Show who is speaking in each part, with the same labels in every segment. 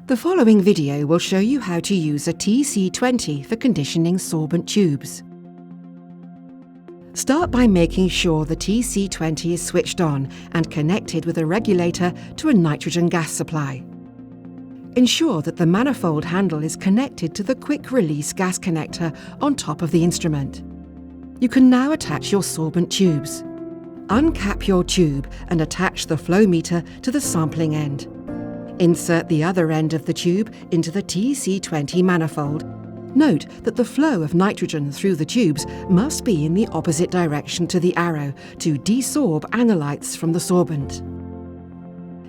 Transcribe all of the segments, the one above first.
Speaker 1: The following video will show you how to use a TC-20 for conditioning sorbent tubes. Start by making sure the TC-20 is switched on and connected with a regulator to a nitrogen gas supply. Ensure that the manifold handle is connected to the quick-release gas connector on top of the instrument. You can now attach your sorbent tubes. Uncap your tube and attach the flow meter to the sampling end. Insert the other end of the tube into the TC-20 manifold. Note that the flow of nitrogen through the tubes must be in the opposite direction to the arrow to desorb analytes from the sorbent.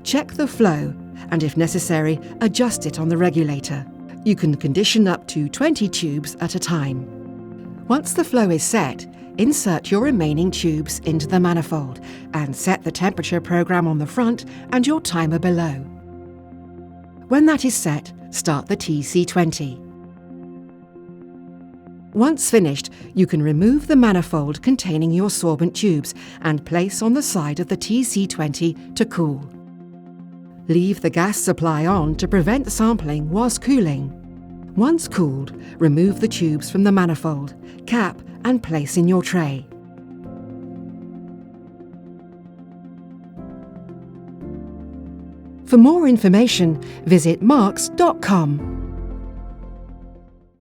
Speaker 1: Check the flow and, if necessary, adjust it on the regulator. You can condition up to 20 tubes at a time. Once the flow is set, insert your remaining tubes into the manifold and set the temperature program on the front and your timer below. When that is set, start the TC-20. Once finished, you can remove the manifold containing your sorbent tubes and place on the side of the TC-20 to cool. Leave the gas supply on to prevent sampling whilst cooling. Once cooled, remove the tubes from the manifold, cap and place in your tray. For more information, visit marks.com.